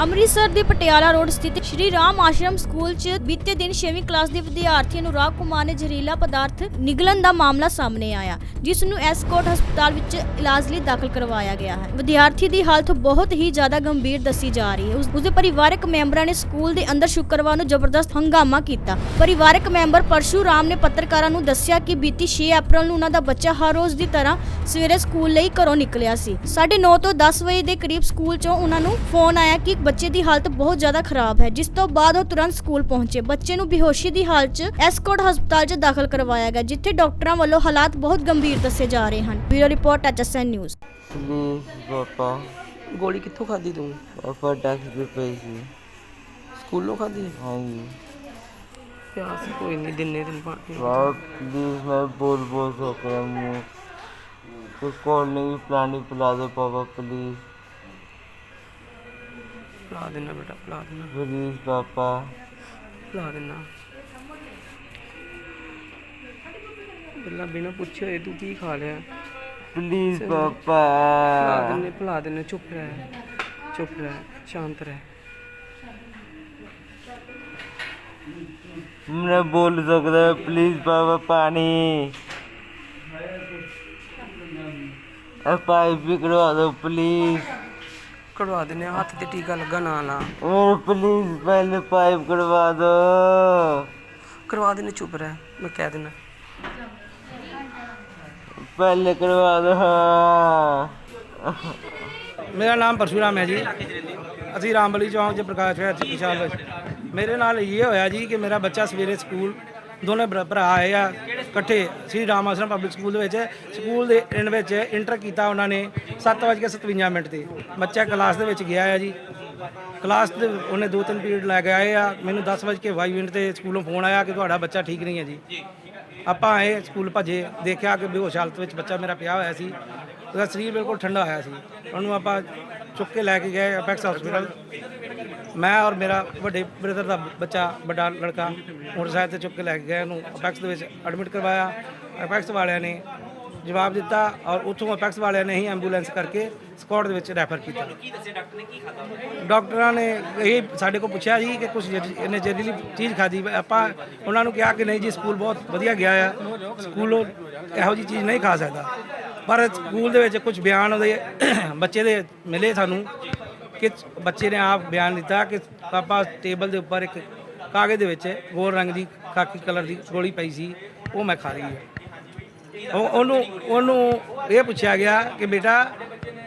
ਅੰਮ੍ਰਿਤਸਰ ਦੇ ਪਟਿਆਲਾ ਰੋਡ ਸਥਿਤ ਸ਼੍ਰੀ ਰਾਮ ਆਸ਼ਰਮ ਸਕੂਲ 'ਚ ਬੀਤੇ ਦਿਨ 6ਵੀਂ ਕਲਾਸ ਦੇ ਵਿਦਿਆਰਥੀ ਅਨੁਰਾਗ ਕੁਮਾਰ ਨੇ ਜ਼ਹਿਰੀਲਾ ਪਦਾਰਥ ਨਿਗਲਣ ਦਾ ਮਾਮਲਾ ਸਾਹਮਣੇ ਆਇਆ, ਜਿਸ ਨੂੰ ਐਸਕੋਟ ਹਸਪਤਾਲ ਵਿੱਚ ਇਲਾਜ ਲਈ ਦਾਖਲ ਕਰਵਾਇਆ ਗਿਆ ਹੈ। ਵਿਦਿਆਰਥੀ ਦੀ ਹਾਲਤ ਬਹੁਤ ਹੀ ਜ਼ਿਆਦਾ ਗੰਭੀਰ ਦੱਸੀ ਜਾ ਰਹੀ ਹੈ। ਉਸਦੇ ਪਰਿਵਾਰਕ ਮੈਂਬਰਾਂ ਨੇ ਸਕੂਲ ਦੇ ਅੰਦਰ ਸ਼ੁੱਕਰਵਾਰ ਨੂੰ ਜ਼ਬਰਦਸਤ ਹੰਗਾਮਾ ਕੀਤਾ। ਪਰਿਵਾਰਕ ਮੈਂਬਰ ਪਰਸ਼ੂ ਰਾਮ ਨੇ ਪੱਤਰਕਾਰਾਂ ਨੂੰ ਦੱਸਿਆ ਕਿ ਬੀਤੀ 6 ਅਪ੍ਰੈਲ ਨੂੰ ਉਹਨਾਂ ਦਾ ਬੱਚਾ ਹਰ ਰੋਜ਼ ਦੀ ਤਰ੍ਹਾਂ ਸਵੇਰੇ ਸਕੂਲ ਲਈ ਘਰੋਂ ਨਿਕਲਿਆ ਸੀ। 9:30 ਤੋਂ 10 ਵਜੇ ਦੇ ਕਰੀਬ ਸਕੂਲ 'ਚੋਂ ਉਹਨਾਂ ਨੂੰ ਫੋਨ ਆਇਆ ਕਿ ਬੱਚੇ ਦੀ ਹਾਲਤ ਬਹੁਤ ਜ਼ਿਆਦਾ ਖਰਾਬ ਹੈ, ਜਿਸ ਤੋਂ ਬਾਅਦ ਉਹ ਤੁਰੰਤ ਸਕੂਲ ਪਹੁੰਚੇ। ਬੱਚੇ ਨੂੰ ਬੇਹੋਸ਼ੀ ਦੀ ਹਾਲਤ 'ਚ ਐਸਕੋਟ ਹਸਪਤਾਲ 'ਚ ਦਾਖਲ ਕਰਵਾਇਆ ਗਿਆ, ਜਿੱਥੇ ਡਾਕਟਰਾਂ ਵੱਲੋਂ ਹਾਲਾਤ ਬਹੁਤ ਗੰਭੀਰ ਦੱਸੇ ਜਾ ਰਹੇ ਹਨ। Bureau report HSN news. ਪਾਪਾ ਗੋਲੀ ਕਿੱਥੋਂ ਖਾਦੀ ਤੂੰ? ਪਾਪਾ ਡੈਕਸ ਤੇ ਪਈ ਸੀ। ਸਕੂਲੋਂ ਖਾਦੀ? ਹਾਂਜੀ ਪਿਆਸ ਕੋਈ ਨਹੀਂ, ਦਿਨੇ ਦਿਨ ਪਾਣੀ। ਪਾਪਾ प्लीज मैं बोल सक रहा हूँ, कुछ कोल्ड ड्रिंक पानी पिला दो पापा प्लीज पिला देना बेटा, पिला देना, प्लीज पापा पिला देना। ਪਹਿਲਾਂ ਬਿਨਾਂ ਪੁੱਛੇ ਹੋਏ ਤੂੰ ਕੀ ਖਾ ਲਿਆ? प्लीज पापा ਪਿਲਾ ਦੇਣੇ। ਚੁੱਪ ਰਹਿ, ਸ਼ਾਂਤ ਰਹਿ। मैं बोल सकता प्लीज पापा पानी पाइप भी करवा दो प्लीज। ਕਢਵਾ ਦੇਣੇ, ਹੱਥ ਤੇ ਟੀਕਾ ਲੱਗਾ ਨਾ ਲਾ। मेरे प्लीज पहले पाइप करवा दो। ਕਰਵਾ ਦੇਣੇ, ਚੁੱਪ ਰਹਿ, ਮੈਂ ਕਹਿ ਦੇਣਾ। पहले करवा दो। मेरा नाम परशुराम है जी। ਅਸੀਂ ਰਾਮਬਲੀ ਚੌਂਕ 'ਚ ਪ੍ਰਕਾਸ਼ ਹੋਇਆ ਵਿਸ਼ਾਲ ਵਿੱਚ। ਮੇਰੇ ਨਾਲ ਇਹ ਹੋਇਆ ਜੀ ਕਿ ਮੇਰਾ ਬੱਚਾ ਸਵੇਰੇ ਸਕੂਲ, ਦੋਨੇ ਭਰਾ ਆਏ ਆ ਇਕੱਠੇ ਸ੍ਰੀ ਰਾਮ ਆਸ਼ਰਮ ਪਬਲਿਕ ਸਕੂਲ ਦੇ ਵਿੱਚ। ਸਕੂਲ ਦੇ ਐਂਡ ਵਿੱਚ ਇੰਟਰ ਕੀਤਾ ਉਹਨਾਂ ਨੇ 7:57 ਤੇ। ਬੱਚਾ ਕਲਾਸ ਦੇ ਵਿੱਚ ਗਿਆ ਹੈ ਜੀ। ਕਲਾਸ ਦੇ ਉਹਨੇ 2-3 ਪੀਰੀਅਡ ਲੈ ਕੇ ਆਏ ਆ। ਮੈਨੂੰ 10:22 ਤੇ ਸਕੂਲੋਂ ਫੋਨ ਆਇਆ ਕਿ ਤੁਹਾਡਾ ਬੱਚਾ ਠੀਕ ਨਹੀਂ ਹੈ ਜੀ। ਆਪਾਂ ਆਏ, ਸਕੂਲ ਭੱਜੇ, ਦੇਖਿਆ ਕਿ ਬੇਹੋਸ਼ ਹਾਲਤ ਵਿੱਚ ਬੱਚਾ ਮੇਰਾ ਪਿਆ ਹੋਇਆ ਸੀ। ਉਹਦਾ ਸਰੀਰ ਬਿਲਕੁਲ ਠੰਡਾ ਹੋਇਆ ਸੀ। ਉਹਨੂੰ ਆਪਾਂ ਚੁੱਕ ਕੇ ਲੈ ਕੇ ਗਏ ਅਪੈਕਸ ਹਸਪੀਟਲ। ਮੈਂ ਔਰ ਮੇਰਾ ਵੱਡੇ ਬ੍ਰਦਰ ਦਾ ਬੱਚਾ, ਵੱਡਾ ਲੜਕਾ, ਮੋਟਰਸਾਈਕਲ ਤੇ ਚੁੱਕ ਕੇ ਲੈ ਕੇ ਗਏ। ਉਹਨੂੰ ਅਪੈਕਸ ਦੇ ਵਿੱਚ ਐਡਮਿਟ ਕਰਵਾਇਆ। ਅਪੈਕਸ ਵਾਲਿਆਂ ਨੇ ਜਵਾਬ ਦਿੱਤਾ ਔਰ ਉੱਥੋਂ ਅਪੈਕਸ ਵਾਲਿਆਂ ਨੇ ਹੀ ਐਂਬੂਲੈਂਸ ਕਰਕੇ ਸਕੌਟ ਦੇ ਵਿੱਚ ਰੈਫਰ ਕੀਤਾ। ਡਾਕਟਰਾਂ ਨੇ ਇਹ ਸਾਡੇ ਕੋਲ ਪੁੱਛਿਆ ਜੀ ਕਿ ਕੁਝ ਇਹਨੇ ਜ਼ਹਿਰੀਲੀ ਚੀਜ਼ ਖਾਧੀ। ਆਪਾਂ ਉਹਨਾਂ ਨੂੰ ਕਿਹਾ ਕਿ ਨਹੀਂ ਜੀ, ਸਕੂਲ ਬਹੁਤ ਵਧੀਆ ਗਿਆ ਆ, ਸਕੂਲੋਂ ਇਹੋ ਜਿਹੀ ਚੀਜ਼ ਨਹੀਂ ਖਾ ਸਕਦਾ। ਪਰ ਸਕੂਲ ਦੇ ਵਿੱਚ ਕੁਝ ਬਿਆਨ ਉਹਦੇ ਬੱਚੇ ਦੇ ਮਿਲੇ ਸਾਨੂੰ ਕਿ ਬੱਚੇ ਨੇ ਆਪ ਬਿਆਨ ਦਿੱਤਾ ਕਿ ਪਾਪਾ ਟੇਬਲ ਦੇ ਉੱਪਰ ਇੱਕ ਕਾਗਜ਼ ਦੇ ਵਿੱਚ ਗੋਲ ਰੰਗ ਦੀ ਖਾਕੀ ਕਲਰ ਦੀ ਗੋਲੀ ਪਈ ਸੀ, ਉਹ ਮੈਂ ਖਾ ਰਹੀ ਹੈ। ਉਹਨੂੰ ਇਹ ਪੁੱਛਿਆ ਗਿਆ ਕਿ ਬੇਟਾ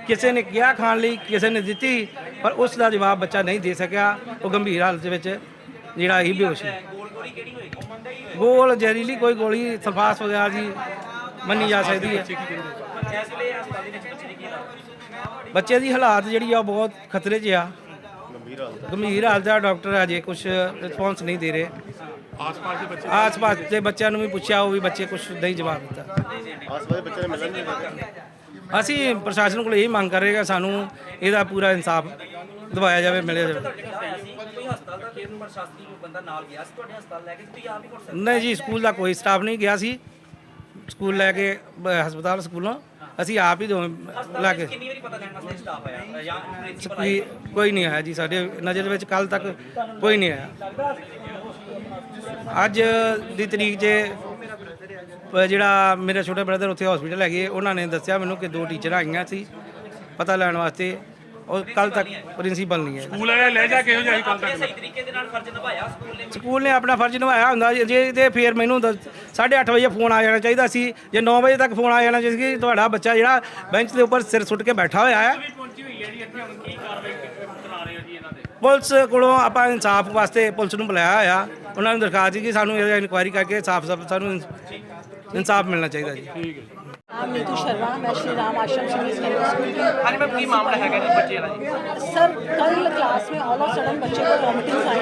ਕਿਸੇ ਨੇ ਕਿਹਾ ਖਾਣ ਲਈ, ਕਿਸੇ ਨੇ ਦਿੱਤੀ, ਪਰ ਉਸ ਦਾ ਜਵਾਬ ਬੱਚਾ ਨਹੀਂ ਦੇ ਸਕਿਆ। ਉਹ ਗੰਭੀਰ ਹਾਲਤ ਵਿੱਚ ਜਿਹੜਾ ਇਹ ਬੇਹੋਸ਼ ਹੈ। ਗੋਲ ਜ਼ਹਿਰੀਲੀ ਕੋਈ ਗੋਲੀ ਸਲਫਾਸ ਵਗੈਰਾ ਦੀ ਮੰਨੀ ਜਾ ਸਕਦੀ ਹੈ। ਬੱਚੇ ਦੀ ਹਾਲਾਤ ਜਿਹੜੀ ਆ ਬਹੁਤ ਖਤਰੇ 'ਚ ਆ, ਗੰਭੀਰ ਹਾਲਤ ਆ। ਡਾਕਟਰ ਅਜੇ ਕੁਝ ਰਿਸਪੌਂਸ ਨਹੀਂ ਦੇ ਰਹੇ। ਆਸ-ਪਾਸ ਦੇ ਬੱਚਿਆਂ ਨੂੰ ਵੀ ਪੁੱਛਿਆ, ਉਹ ਵੀ ਬੱਚੇ ਕੁਝ ਨਹੀਂ ਜਵਾਬ ਦਿੱਤਾ। ਅਸੀਂ ਪ੍ਰਸ਼ਾਸਨ ਕੋਲ ਇਹ ਮੰਗ ਕਰ ਰਹੇ ਹਾਂ, ਸਾਨੂੰ ਇਹਦਾ ਪੂਰਾ ਇਨਸਾਫ ਦਿਵਾਇਆ ਜਾਵੇ, ਮਿਲਿਆ ਜਾਵੇ। ਨਹੀਂ ਜੀ, ਸਕੂਲ ਦਾ ਕੋਈ ਸਟਾਫ ਨਹੀਂ ਗਿਆ ਸੀ। ਸਕੂਲ ਲੈ ਕੇ ਹਸਪਤਾਲ ਸਕੂਲੋਂ ਅਸੀਂ ਆਪ ਹੀ ਲੈ ਕੇ। ਕੋਈ ਨਹੀਂ ਆਇਆ ਜੀ, ਸਾਡੇ ਨਜ਼ਰ ਵਿੱਚ ਕੱਲ ਤੱਕ ਕੋਈ ਨਹੀਂ ਆਇਆ। ਅੱਜ ਦੀ ਤਰੀਕ 'ਚ ਜਿਹੜਾ ਮੇਰਾ ਛੋਟਾ ਬ੍ਰਦਰ ਉੱਥੇ ਹਸਪੀਟਲ ਹੈਗੇ, ਉਹਨਾਂ ਨੇ ਦੱਸਿਆ ਮੈਨੂੰ ਕਿ 2 ਟੀਚਰ ਆਈਆਂ ਸੀ ਪਤਾ ਲੈਣ ਵਾਸਤੇ, ਔਰ ਕੱਲ ਤੱਕ ਪ੍ਰਿੰਸੀਪਲ ਨਹੀਂ ਹੈ। ਸਕੂਲ ਵਾਲੇ ਲੈ ਜਾ ਕਿਹੋ ਜਿਹਾ ਕੱਲ ਤੱਕ ਸਹੀ ਤਰੀਕੇ ਦੇ ਨਾਲ ਫਰਜ਼ ਨਿਭਾਇਆ ਸਕੂਲ ਨੇ ਆਪਣਾ ਫਰਜ਼ ਨਿਭਾਇਆ ਹੁੰਦਾ ਜੇ ਤੇ ਫਿਰ ਮੈਨੂੰ 8:30 ਵਜੇ ਫੋਨ ਆ ਜਾਣਾ ਚਾਹੀਦਾ ਸੀ। ਜੇ 9 ਵਜੇ ਤੱਕ ਫੋਨ ਆ ਜਾਣਾ ਚਾਹੀਦਾ ਕਿ ਤੁਹਾਡਾ ਬੱਚਾ ਜਿਹੜਾ ਬੈਂਚ ਦੇ ਉੱਪਰ ਸਿਰ ਸੁੱਟ ਕੇ ਬੈਠਾ ਹੋਇਆ ਹੈ। ਪੁਲਿਸ ਕੋਲੋਂ ਆਪਾਂ ਇਨਸਾਫ ਵਾਸਤੇ ਪੁਲਿਸ ਨੂੰ ਬੁਲਾਇਆ ਹੋਇਆ। ਉਹਨਾਂ ਨੂੰ ਦਰਖਾਸਤ ਸੀ ਕਿ ਸਾਨੂੰ ਇਹ ਇਨਕੁਆਇਰੀ ਕਰਕੇ ਸਾਨੂੰ ਇਨਸਾਫ ਮਿਲਣਾ ਚਾਹੀਦਾ ਜੀ। नीतू शर्मा, मैं श्री राम आश्रम सीनियर सेकेंडरी स्कूल की। हाँ जी मैम, की मामला है बच्चे का जी? सर, कल क्लास में ऑल ऑफ सडन बच्चे को वॉमिटिंग्स आई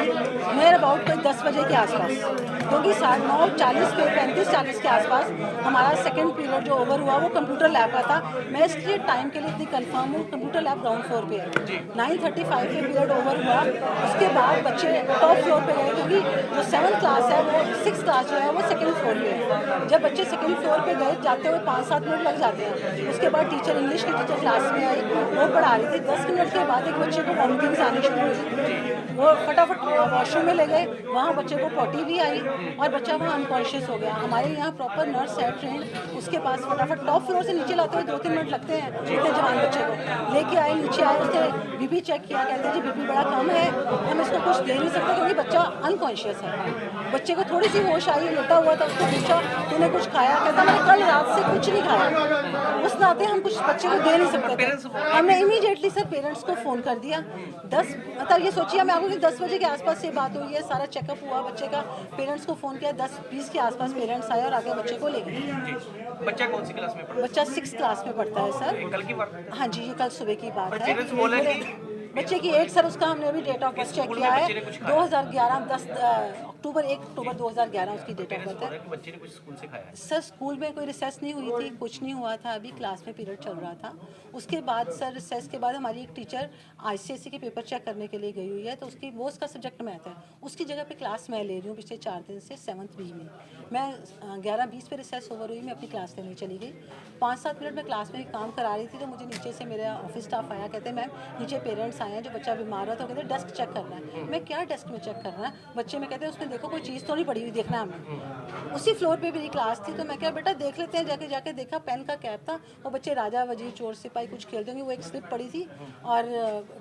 नियर अबाउट कोई 10 बजे के आसपास, क्योंकि 9:40 पे 35-40 के आसपास हमारा सेकंड पीरियड जो ओवर हुआ वो कंप्यूटर लैब का था। मैं इसलिए टाइम के लिए इतनी कन्फर्म हूँ, कंप्यूटर लैब ग्राउंड फ्लोर पे है। 9:35 पे पीरियड ओवर हुआ, उसके बाद बच्चे टॉप फ्लोर पे गए, क्योंकि जो 7th क्लास है वो 6th क्लास जो है वो सेकेंड फ्लोर पे है। जब बच्चे सेकेंड फ्लोर पे गए, जाते हुए 5-7 मिनट लग जाते हैं। उसके बाद टीचर, इंग्लिश की टीचर क्लास में आई, वो पढ़ा रही थी। 10 मिनट के बाद एक बच्चे को वॉमिटिंग्स आने आनी शुरू हुई। वो फटाफट वॉशरूम में ले गए, वहाँ बच्चे को पॉटी भी आई और बच्चा वहाँ अनकॉन्शियस हो गया। हमारे यहाँ प्रॉपर नर्स है ट्रेंड, उसके पास फटाफट टॉप फ्लोर से नीचे लाते हुए 2-3 मिनट लगते हैं। इतने जवान बच्चे को लेके आए, नीचे आए, उसने बीपी चेक किया, कहते हैं जी बीपी बड़ा कम है, हम इसको कुछ दे नहीं सकते क्योंकि बच्चा अनकॉन्शियस है। बच्चे को थोड़ी सी होश आई, लेटा हुआ था, उसको पूछा तूने कुछ खाया, कहता मैंने कल रात से कुछ नहीं खाया। उस नाते हम कुछ बच्चे को दे नहीं सकते थे। हमने इमीडिएटली सर पेरेंट्स को फ़ोन कर दिया। 10 मतलब ये सोचिए मैं आपको कि 10 बजे के आसपास से बात हुई है, सारा चेकअप हुआ बच्चे का, पेरेंट्स को फ़ोन किया, 10-20 के आसपास पेरेंट्स आए और आगे बच्चे को ले गए। बच्चा कौन सी क्लास में पढ़ता बच्चा 6th क्लास में पढ़ता है सर। है? कल की बात है। हाँ जी, ये कल सुबह की बात है। पेरेंट्स बोले कि बच्चे की एज सर, उसका हमने अभी डेट ऑफ बर्थ चेक किया है, 2011 अक्टूबर 1 अक्टूबर 2011 उसकी डेट ऑफ बर्थ है। बच्चे ने कुछ स्कूल से खाया है। सर स्कूल में कोई रिसेस नहीं हुई थी, कुछ नहीं हुआ था, अभी क्लास में पीरियड चल रहा था। उसके बाद सर रिसेस के बाद हमारी एक टीचर ICSE के पेपर चेक करने के लिए गई हुई है, तो उसका सब्जेक्ट मैथ है, उसकी जगह पे क्लास मैं ले रही हूँ पिछले 4 दिन से 7th B में। मैं 11:20 पे रिसेस ओवर हुई, मैं अपनी क्लास लेने चली गई। 5-7 मिनट में क्लास में काम करा रही थी तो मुझे नीचे से मेरा ऑफिस स्टाफ आया, कहते मैम नीचे पेरेंट्स आए हैं, जो बच्चा बीमार हो तो कहते डेस्क चेक करना है। मैं क्या डेस्क में चेक करना है? बच्चे में कहते हैं उसमें देखो कोई चीज़ तो नहीं पड़ी हुई, देखना हमें। उसी फ्लोर पे मेरी क्लास थी तो मैं क्या बेटा देख लेते हैं, जाके देखा पेन का कैप था, वो बच्चे राजा वजीर चोर सिपाही कुछ खेलते होंगे, वो एक स्लिप पड़ी थी और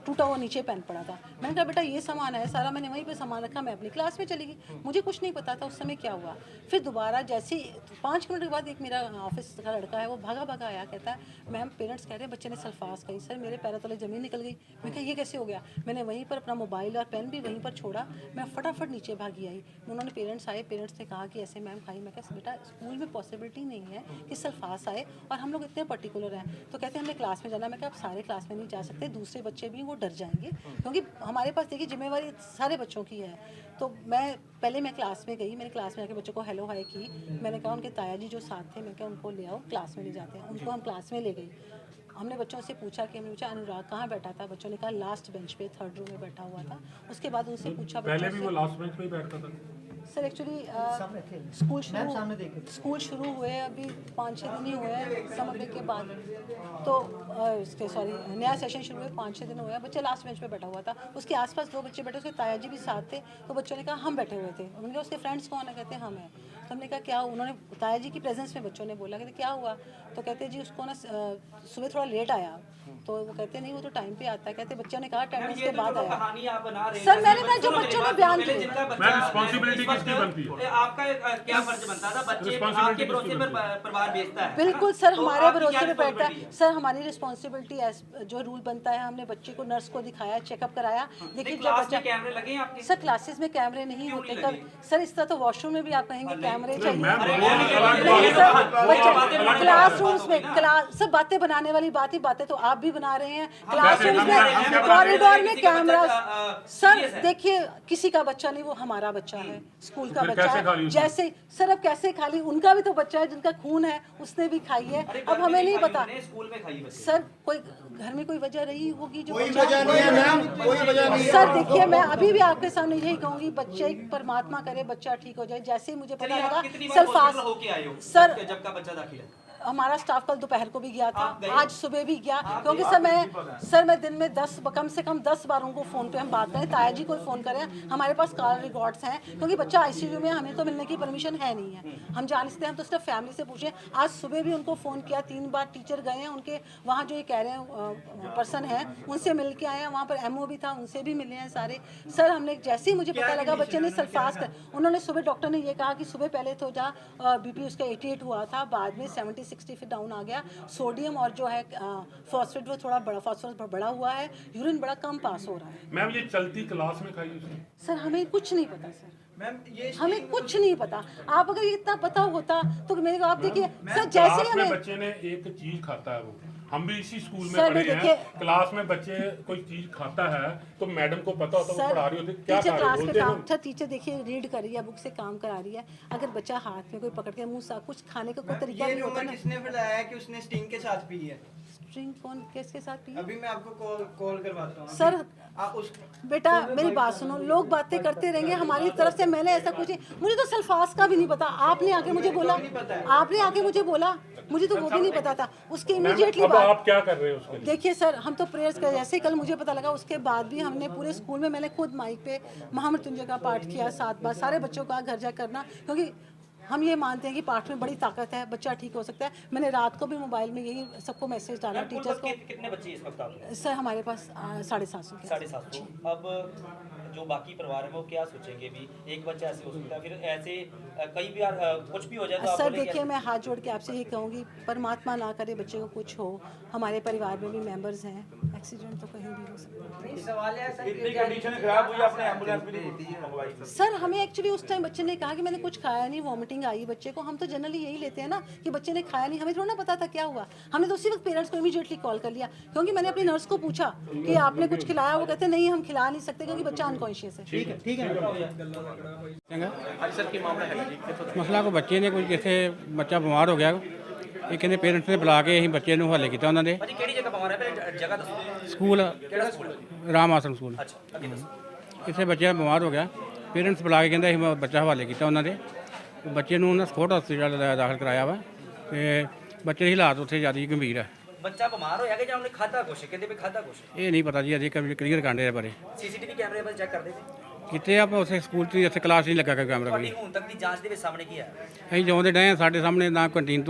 टूटा हुआ नीचे पेन पड़ा था। मैंने कहा बेटा ये सामान है सारा, मैंने वहीं पे सामान रखा, मैं अपनी क्लास में चली गई, मुझे कुछ नहीं पता था उस समय क्या हुआ। फिर दोबारा जैसे 5 मिनट के बाद एक मेरा ऑफिस का लड़का है, वो भागा आया, कहता है मैम पेरेंट्स कह रहे हैं बच्चे ने सल्फास खाई। सर मेरे पैरों तले ज़मीन निकल गई। मैं कहा ये कैसे हो गया? मैंने वहीं पर अपना मोबाइल और पेन भी वहीं पर छोड़ा, मैं फटाफट नीचे भागी आई। उन्होंने पेरेंट्स आए, पेरेंट्स ने कहा कि ऐसे मैम खाई। मैं कहा बेटा स्कूल में पॉसिबिलिटी नहीं है कि सल्फास आए और हम लोग इतने पर्टिकुलर हैं। तो कहते हैं हमने क्लास में जाना। मैं कहा आप सारे क्लास में नहीं जा सकते, दूसरे बच्चे भी वो डर जाएंगे क्योंकि हमारे पास देखिए जिम्मेवारी सारे बच्चों की है। तो मैं क्लास में गई, मैंने क्लास में आके बच्चों को हेलो हाय की। मैंने कहा उनके ताया जी जो साथ थे, मैं क्या उनको ले आओ, क्लास में ले जाते हैं। उनको हम क्लास में ले गई। हमने बच्चों से पूछा कि हमने पूछा अनुराग कहाँ बैठा था? बच्चों ने कहा लास्ट बेंच पे 3rd रो में बैठा हुआ था। उसके बाद उनसे पूछा पहले भी वो लास्ट बेंच पे ही बैठता था। सर एक्चुअली स्कूल शुरू हुए अभी 5-6 दिन ही हुए हैं समर ब्रेक के बाद, तो इसके नया सेशन शुरू हुए 5-6 दिन हुए हैं। बच्चे लास्ट बेंच पे बैठा हुआ था, उसके आसपास 2 बच्चे बैठे, उसके ताया जी भी साथ थे। तो बच्चों ने कहा हम बैठे हुए थे। उन्होंने कहा उसके फ्रेंड्स कौन है? कहते हैं हम हैं। तो हमने कहा क्या? उन्होंने ताया जी की प्रेजेंस में बच्चों ने बोला, कहते क्या हुआ? तो कहते जी उसको ना सुबह थोड़ा लेट आया। तो वो कहते नहीं वो तो टाइम पे आता है। कहते बच्चों ने कहा अटेंडेंस के बाद आया। सर मैंने कहा जो बच्चों ने बयान किया, मैम रिस्पांसिबिलिटी किसकी बनती है? आपका क्या फर्ज बनता था? बच्चे आपके भरोसे पर परिवार भेजता है। बिल्कुल सर, हमारे भरोसे पे बैठता है। सर हमारी रिस्पांसिबिलिटी जो रूल बनता है, हमने बच्चे को नर्स को दिखाया, चेकअप कराया। देखिए जब बच्चा कैमरे लगे हैं आपके? सर क्लासेस में कैमरे नहीं होते कब सर, इस तरह तो वॉशरूम में भी आप कहेंगे कैमरे चाहिए। नहीं सर, बच्चे क्लासरूम्स में सब बातें बनाने वाली बातें तो आप भी बना रहे हैं। क्लासरूम में कॉरिडोर में कैमरा। सर देखिए किसी का बच्चा नहीं, वो हमारा बच्चा है, स्कूल का बच्चा है। जैसे सर अब कैसे खा ली? उनका भी तो बच्चा है जिनका खून है, उसने भी खाई है। अब हमें नहीं पता स्कूल में खाई बच्चे। सर कोई घर में कोई वजह रही होगी जो कोई वजह नहीं है मैम, कोई वजह नहीं है। सर देखिए मैं अभी भी आपके सामने यही कहूंगी, बच्चे परमात्मा करे बच्चा ठीक हो जाए। जैसे ही मुझे पता लगा सल्फास, सर जब का बच्चा दाखिल है हमारा स्टाफ कल दोपहर को भी गया था, आज सुबह भी गया, क्योंकि सर मैं दिन में कम से कम 10 बार उनको फ़ोन पे हम बात करें, ताया जी को फ़ोन करें, हमारे पास कॉल रिकॉर्ड्स हैं, क्योंकि बच्चा ICU में, हमें तो मिलने की परमिशन है नहीं है, हम जान सकते हैं, हम तो सिर्फ फैमिली से पूछें। आज सुबह भी उनको फ़ोन किया, 3 बार टीचर गए हैं उनके वहाँ, जो ये कह रहे हैं पर्सन है उनसे मिल के आए हैं, वहाँ पर MO भी था, उनसे भी मिले हैं सारे। सर हमने जैसे ही मुझे पता लगा बच्चे ने सल्फास कर, उन्होंने सुबह डॉक्टर ने ये कहा कि सुबह पहले तो जहाँ BP उसका 88 हुआ था, बाद में 70-60 फिर डाउन आ गया। सोडियम और जो है फॉस्फेट वो थोड़ा बड़ा, फॉस्फोरस बड़ा हुआ है, यूरिन बड़ा कम पास हो रहा है। मैम ये चलती क्लास में खाई उसने? सर हमें कुछ नहीं पता सर, मैम ये हमें कुछ नहीं पता। आप अगर इतना पता होता तो मेरे को आप देखिए सर, जैसे क्लास हमें में बच्चे ने एक चीज खाता है, वो हम भी इसी स्कूल में सर, पढ़े देखिए, हैं। क्लास में बच्चे कोई चीज खाता है तो मैडम को पता होता है, वो पढ़ा रही होती है क्या टीचर खा क्लास रहे में बोलते काम, हैं। अच्छा टीचर देखिए रीड कर रही है, बुक से काम करा रही है, अगर बच्चा हाथ में कोई पकड़ के मुंह सा कुछ खाने का कोई तरीका नहीं होता ना। किसने फैलाया कि उसने स्टिंग के साथ पी है? ड्रिंक कौन किसके साथ पी? अभी मैं आपको कॉल करवाता हूँ सर आप उस बेटा मेरी बात सुनो, लोग बातें करते रहेंगे हमारी तरफ से, मैंने ऐसा कुछ नहीं, मुझे तो सल्फास का भी नहीं पता, आपने आके मुझे बोला, मुझे तो वो भी नहीं पता था। उसके इमीडिएटली अब बाद आप क्या कर रहे हो उसके लिए? देखिए सर, हम तो प्रेयर्स कर, जैसे ही कल मुझे पता लगा उसके बाद भी हमने पूरे स्कूल में, मैंने खुद माइक पे महामृत्युंजय का पाठ किया 7 बार, सारे बच्चों का घर जा करना, क्योंकि हम ये मानते हैं कि पाठ में बड़ी ताकत है, बच्चा ठीक हो सकता है। मैंने रात को भी मोबाइल में यही सबको मैसेज डाला टीचर्स को। कितने बच्चे इस वक्त आपके? सर हमारे पास 750 के। 750। अब जो बाकी परिवार है वो क्या सोचेंगे? भी एक बच्चा ऐसे हो सकता है, फिर ऐसे कई बार कुछ भी हो जाए तो आप सर बोलेंगे देखिए, मैं हाथ जोड़ के आपसे ये कहूँगी, परमात्मा ना करे बच्चे को कुछ हो, हमारे परिवार में भी मेंबर्स हैं, एक्सीडेंट तो कहीं भी हो सकता है। सवाल है सर, इतनी कंडीशन खराब हुई, आपने एम्बुलेंस भी नहीं मंगवाई? सर हमें एक्चुअली उस टाइम बच्चे ने कहा कि मैंने कुछ खाया नहीं, वॉमिटिंग आई बच्चे को। हम तो जनरली यही लेते हैं ना कि बच्चे ने खाया नहीं, हमें थोड़ा ना पता था क्या हुआ। हमने तो उसी वक्त पेरेंट्स को इमीडिएटली कॉल कर लिया, क्योंकि मैंने अपनी नर्स को पूछा कि आपने कुछ खिलाया, वो कहते नहीं हम खिला नहीं सकते क्योंकि बच्चा अनकॉन्शियस है। ठीक है ਮਸਲਾ ਕੋ ਬੱਚੇ ਨੇ ਕੋਈ ਕਿਸੇ ਬੱਚਾ ਬਿਮਾਰ ਹੋ ਗਿਆ, ਇਹ ਕਹਿੰਦੇ ਪੇਰੈਂਟਸ ਨੇ ਬੁਲਾ ਕੇ ਅਸੀਂ ਬੱਚੇ ਨੂੰ ਹਵਾਲੇ ਕੀਤਾ ਉਹਨਾਂ ਦੇ ਭਾਜੀ ਕਿਹੜੀ ਜਗ੍ਹਾ ਬਿਮਾਰ ਹੈ? ਪਹਿਲੇ ਜਗ੍ਹਾ ਦੱਸੋ। ਸਕੂਲ ਕਿਹੜਾ ਸਕੂਲ? ਰਾਮ ਆਸ਼ਰਮ ਸਕੂਲ। ਅੱਛਾ ਅੱਗੇ ਦੱਸੋ। ਕਿਸੇ ਬੱਚਾ ਬਿਮਾਰ ਹੋ ਗਿਆ, ਪੇਰੈਂਟਸ ਬੁਲਾ ਕੇ ਕਹਿੰਦੇ ਅਸੀਂ ਬੱਚਾ ਹਵਾਲੇ ਕੀਤਾ ਉਹਨਾਂ ਦੇ। ਬੱਚੇ ਨੂੰ ਉਹਨਾਂ ਸਪੋਰਟ ਹਸਪਤਾਲ ਦਾਖਲ ਕਰਾਇਆ ਵਾ ਤੇ ਬੱਚੇ ਦੀ ਹਾਲਾਤ ਉੱਥੇ ਜ਼ਿਆਦਾ ਗੰਭੀਰ ਹੈ। ਬੱਚਾ ਬਿਮਾਰ ਹੋਇਆ ਕਿ ਜਾਂ ਉਹਨੇ ਖਾਧਾ ਕੁਛ? ਕਹਿੰਦੇ ਵੀ ਖਾਧਾ ਕੁਛ। ਇਹ ਨਹੀਂ ਪਤਾ ਜੀ, ਅਜੇ ਕਲੀਅਰ ਕਾਂਡੇ ਦੇ ਬਾਰੇ ਸੀਸੀਟੀਵੀ ਕੈਮਰੇ ਪਰ ਚੈੱਕ ਕਰਦੇ ਸੀ? ਕਿਤੇ ਆਪਾਂ ਉਸੇ ਸਕੂਲ 'ਚ ਇੱਥੇ ਕਲਾਸ ਨਹੀਂ ਲੱਗਾ ਕੈਮਰਾ ਕੋਈ। ਤੁਹਾਡੀ ਹੁਣ ਤੱਕ ਦੀ ਜਾਂਚ ਦੇ ਵਿੱਚ ਸਾਹਮਣੇ ਕੀ ਹੈ? ਅਸੀਂ ਜਿਉਂਦੇ ਡਏ ਹਾਂ, ਸਾਡੇ ਸਾਹਮਣੇ ਨਾ ਕੰਟੀਨ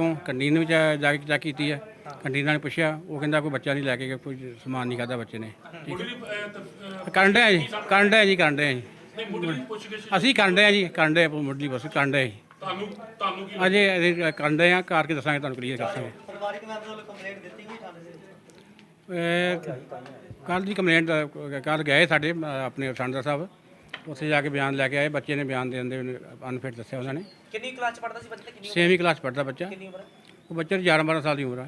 ਵਿੱਚ ਜਾ ਕੇ ਚੈੱਕ ਕੀਤੀ ਹੈ। ਕੰਟੀਨ ਨਾਲ ਪੁੱਛਿਆ, ਉਹ ਕਹਿੰਦਾ ਕੋਈ ਬੱਚਾ ਨਹੀਂ ਲੈ ਕੇ ਗਿਆ, ਕੋਈ ਸਮਾਨ ਨਹੀਂ ਖਾਧਾ ਬੱਚੇ ਨੇ। ਠੀਕ ਹੈ, ਕਰਨ ਡਏ ਜੀ ਅਸੀਂ ਕਰਨ ਡਏ ਜੀ, ਮੁੱਢਲੀ ਬਸ ਕਰਨ ਡਏ। ਤੁਹਾਨੂੰ ਕੀ ਅਜੇ ਕਰਨ ਡਏ ਆ, ਕਰਕੇ ਦੱਸਾਂਗੇ ਤੁਹਾਨੂੰ, ਕਲੀਅਰ ਦੱਸਾਂਗੇ। ਪਰਿਵਾਰਿਕ ਮੈਂਬਰ ਵੱਲੋਂ ਕੰਪਲੇਂਟ ਦਿੱਤੀ ਗਈ ਥਾਣੇ ਦੇ? ਕੱਲ੍ਹ ਦੀ ਕੰਪਲੇਂਟ ਕੱਲ੍ਹ ਗਏ ਸਾਡੇ ਆਪਣੇ ਠਾਣੇਦਾਰ ਸਾਹਿਬ, ਉੱਥੇ ਜਾ ਕੇ ਬਿਆਨ ਲੈ ਕੇ ਆਏ। ਬੱਚੇ ਨੇ ਬਿਆਨ ਦੇਣ ਦੇ ਅਨਫਿਟ ਦੱਸਿਆ ਉਹਨਾਂ ਨੇ। ਕਿੰਨੀ ਕਲਾਸ ਚ ਪੜ੍ਹਦਾ ਸੀ ਬੱਚਾ? ਕਿੰਨੀ 6ਵੀਂ ਕਲਾਸ ਪੜ੍ਹਦਾ ਬੱਚਾ। ਕਿੰਨੀ ਉਮਰ ਹੈ? ਉਹ ਬੱਚੇ ਦੀ 11-12 ਸਾਲ ਦੀ ਉਮਰ ਆ।